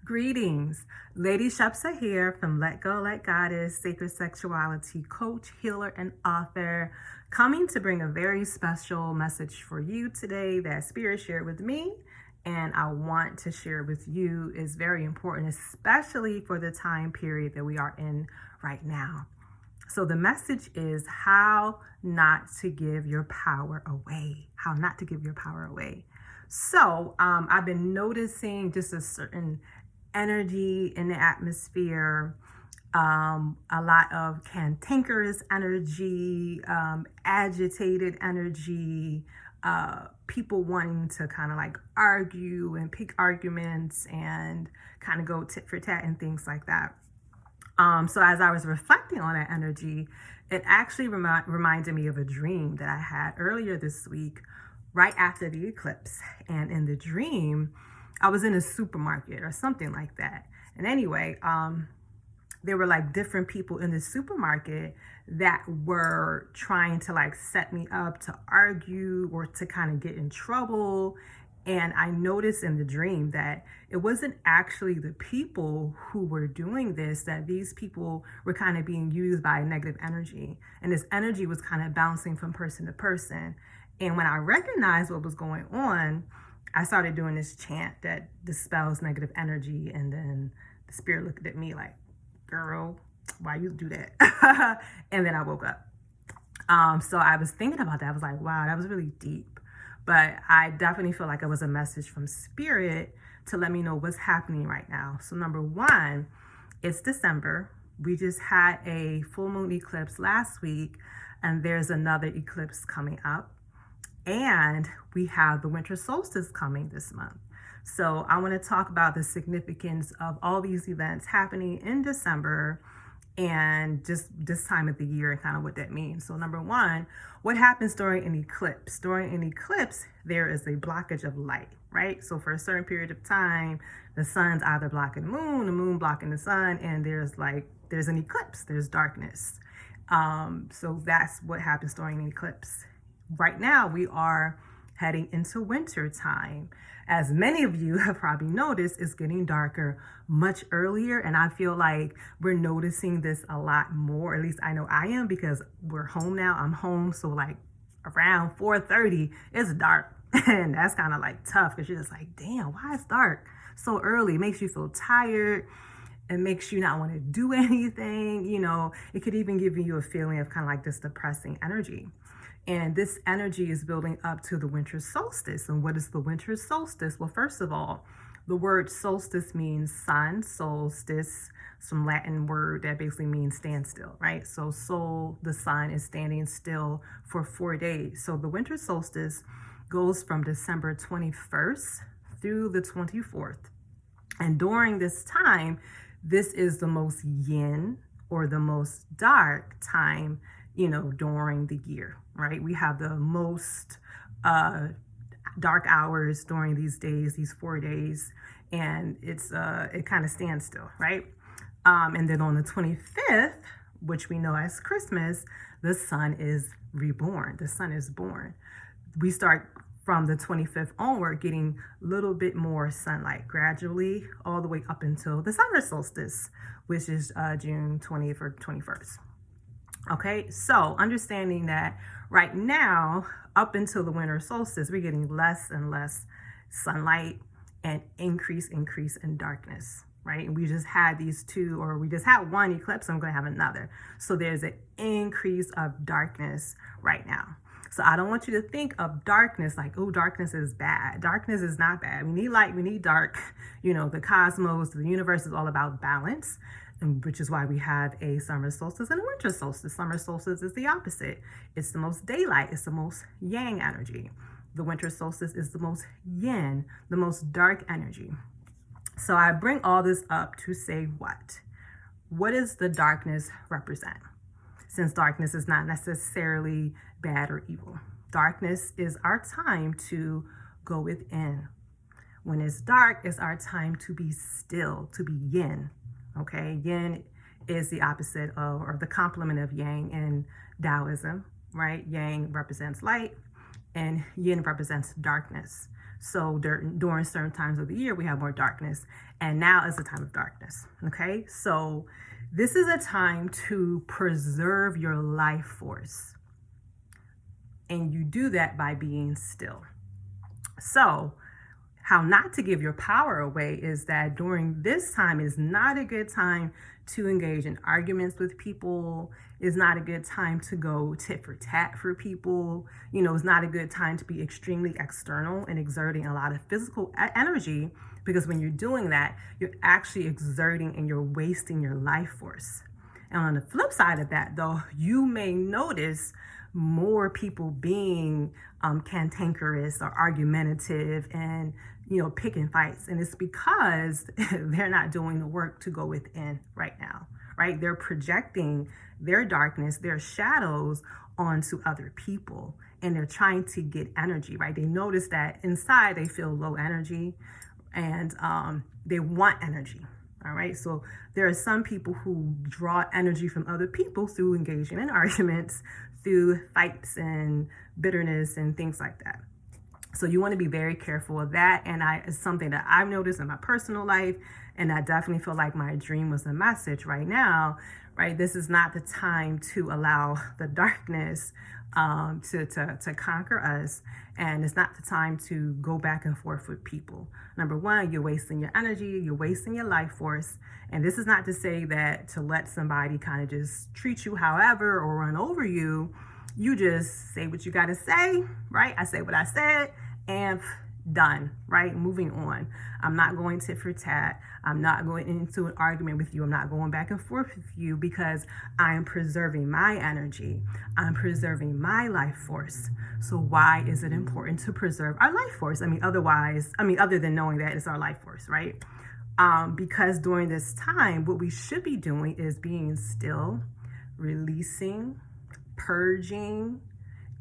Greetings. Lady Shepsa here from Let Go, Let Goddess, Sacred Sexuality Coach, Healer, and Author, coming to bring a very special message for you today that Spirit shared with me, and I want to share with you is very important, especially for the time period that we are in right now. So the message is how not to give your power away. How not to give your power away. So I've been noticing just a certain energy in the atmosphere, a lot of cantankerous energy, agitated energy, people wanting to kind of like argue and pick arguments and kind of go tit for tat and things like that. So as I was reflecting on that energy, it actually reminded me of a dream that I had earlier this week, right after the eclipse. And in the dream, I was in a supermarket or something like that. And anyway, there were like different people in the supermarket that were trying to like set me up to argue or to kind of get in trouble. And I noticed in the dream that it wasn't actually the people who were doing this, that these people were kind of being used by negative energy. And this energy was kind of bouncing from person to person. And when I recognized what was going on, I started doing this chant that dispels negative energy. And then the spirit looked at me like, girl, why you do that? And then I woke up. So I was thinking about that. I was like, wow, that was really deep. But I definitely feel like it was a message from Spirit to let me know what's happening right now. So number one, it's December. We just had a full moon eclipse last week, and there's another eclipse coming up. And we have the winter solstice coming this month. So I want to talk about the significance of all these events happening in December and just this time of the year and kind of what that means. So number one, what happens during an eclipse? During an eclipse, there is a blockage of light, right? So for a certain period of time, the sun's either blocking the moon blocking the sun, and there's an eclipse, there's darkness. So that's what happens during an eclipse. Right now, we are heading into winter time. As many of you have probably noticed, it's getting darker much earlier. And I feel like we're noticing this a lot more. At least I know I am, because we're home now. I'm home. So like around 4:30, it's dark. And that's kind of like tough, because you're just like, damn, why it's dark so early? It makes you feel tired. It makes you not want to do anything. You know, it could even give you a feeling of kind of like this depressing energy. And this energy is building up to the winter solstice. And what is the winter solstice? Well, first of all, the word solstice means sun. Solstice, some Latin word that basically means stand still, right? So sol, the sun, is standing still for 4 days. So the winter solstice goes from December 21st through the 24th. And during this time, this is the most yin, or the most dark time, during the year, right? We have the most dark hours during these days, these 4 days, and it kind of stands still, right? And then on the 25th, which we know as Christmas, the sun is reborn. The sun is born. We start from the 25th onward getting a little bit more sunlight gradually all the way up until the summer solstice, which is June 20th or 21st. Okay, so understanding that right now, up until the winter solstice, we're getting less and less sunlight and increase in darkness, right? And we just had we just had one eclipse, so I'm going to have another. So there's an increase of darkness right now. So I don't want you to think of darkness like, oh, darkness is bad. Darkness is not bad. We need light, we need dark. The cosmos, the universe is all about balance. Which is why we have a summer solstice and a winter solstice. Summer solstice is the opposite. It's the most daylight. It's the most yang energy. The winter solstice is the most yin, the most dark energy. So I bring all this up to say what? What does the darkness represent? Since darkness is not necessarily bad or evil. Darkness is our time to go within. When it's dark, it's our time to be still, to be yin. Okay, yin is the opposite of, or the complement of yang in Taoism, right? Yang represents light and yin represents darkness. So during certain times of the year, we have more darkness. And now is the time of darkness. Okay. So this is a time to preserve your life force. And you do that by being still. So how not to give your power away is that during this time is not a good time to engage in arguments with people. Is not a good time to go tit for tat for people. It's not a good time to be extremely external and exerting a lot of physical energy, because when you're doing that, you're actually exerting and you're wasting your life force. And on the flip side of that, though, you may notice more people being cantankerous or argumentative and picking fights, and it's because they're not doing the work to go within right now, right? They're projecting their darkness, their shadows onto other people, and they're trying to get energy, right? They notice that inside they feel low energy, and they want energy. All right, so there are some people who draw energy from other people through engaging in arguments, through fights and bitterness and things like that. So you want to be very careful of that. And it's something that I've noticed in my personal life. And I definitely feel like my dream was a message right now, right? This is not the time to allow the darkness to conquer us. And it's not the time to go back and forth with people. Number one, you're wasting your energy, you're wasting your life force. And this is not to say that to let somebody kind of just treat you however or run over you. You just say what you got to say, right? I say what I said, and done, right? Moving on. I'm not going tit for tat. I'm not going into an argument with you. I'm not going back and forth with you, because I am preserving my energy. I'm preserving my life force. So why is it important to preserve our life force? Other than knowing that it's our life force, right? Because during this time, what we should be doing is being still, releasing, purging,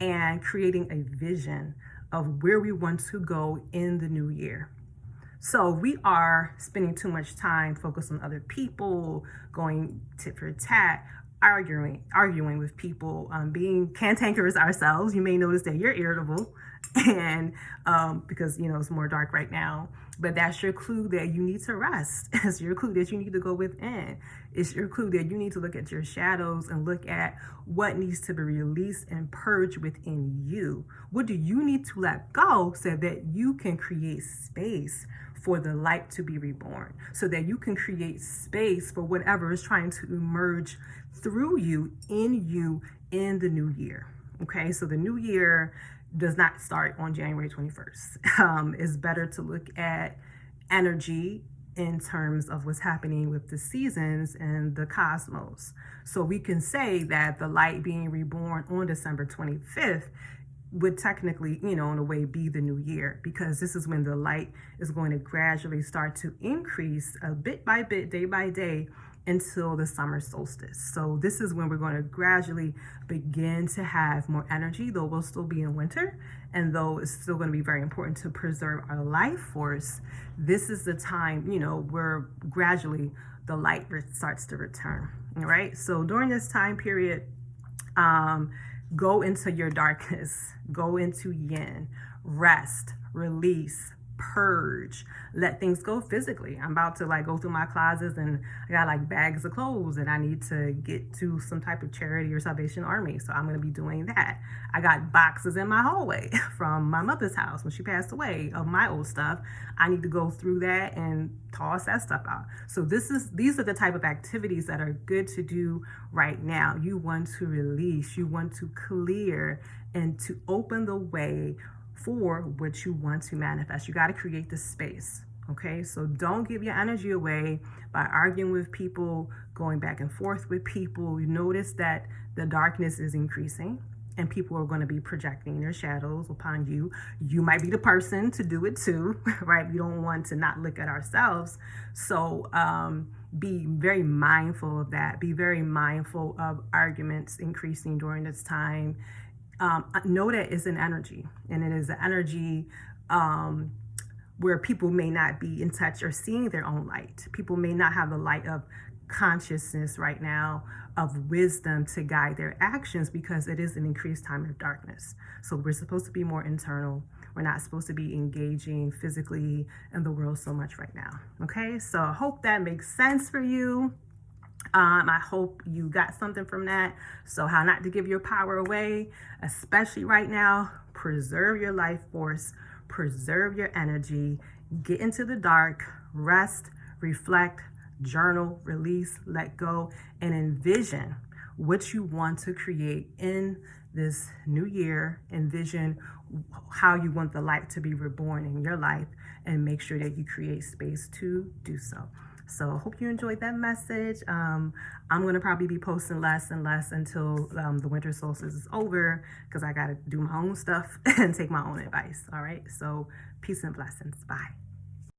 and creating a vision of where we want to go in the new year. So we are spending too much time focused on other people, going tit for tat, arguing with people, being cantankerous ourselves. You may notice that you're irritable, and because it's more dark right now. But that's your clue that you need to rest. It's your clue that you need to go within. It's your clue that you need to look at your shadows and look at what needs to be released and purged within you. What do you need to let go so that you can create space for the light to be reborn, so that you can create space for whatever is trying to emerge through you, in the new year. Okay, so the new year does not start on January 21st. It's better to look at energy in terms of what's happening with the seasons and the cosmos. So we can say that the light being reborn on December 25th would technically, in a way, be the new year, because this is when the light is going to gradually start to increase bit by bit, day by day, until the summer solstice. So this is when we're going to gradually begin to have more energy, though we'll still be in winter, and though it's still going to be very important to preserve our life force. This is the time, where gradually the light starts to return. All right. So during this time period, go into your darkness, go into yin, rest, release, purge, let things go physically. I'm about to go through my closets, and I got bags of clothes that I need to get to some type of charity or Salvation Army. So I'm going to be doing that. I got boxes in my hallway from my mother's house when she passed away of my old stuff. I need to go through that and toss that stuff out. So these are the type of activities that are good to do right now. You want to release, you want to clear, and to open the way for what you want to manifest. You got to create the space. Okay, so don't give your energy away by arguing with people, going back and forth with people. You notice that the darkness is increasing, and people are going to be projecting their shadows upon you. You might be the person to do it too, right? We don't want to not look at ourselves. So be very mindful of that. Be very mindful of arguments increasing during this time. Know that it's an energy, and it is an energy where people may not be in touch or seeing their own light. People may not have the light of consciousness right now, of wisdom to guide their actions, because it is an increased time of darkness. So we're supposed to be more internal. We're not supposed to be engaging physically in the world so much right now. Okay, so I hope that makes sense for you. I hope you got something from that. So how not to give your power away, especially right now. Preserve your life force, preserve your energy, get into the dark, rest, reflect, journal, release, let go, and envision what you want to create in this new year. Envision how you want the light to be reborn in your life, and make sure that you create space to do so. So I hope you enjoyed that message. I'm going to probably be posting less and less until the winter solstice is over, because I got to do my own stuff and take my own advice. All right. So peace and blessings. Bye.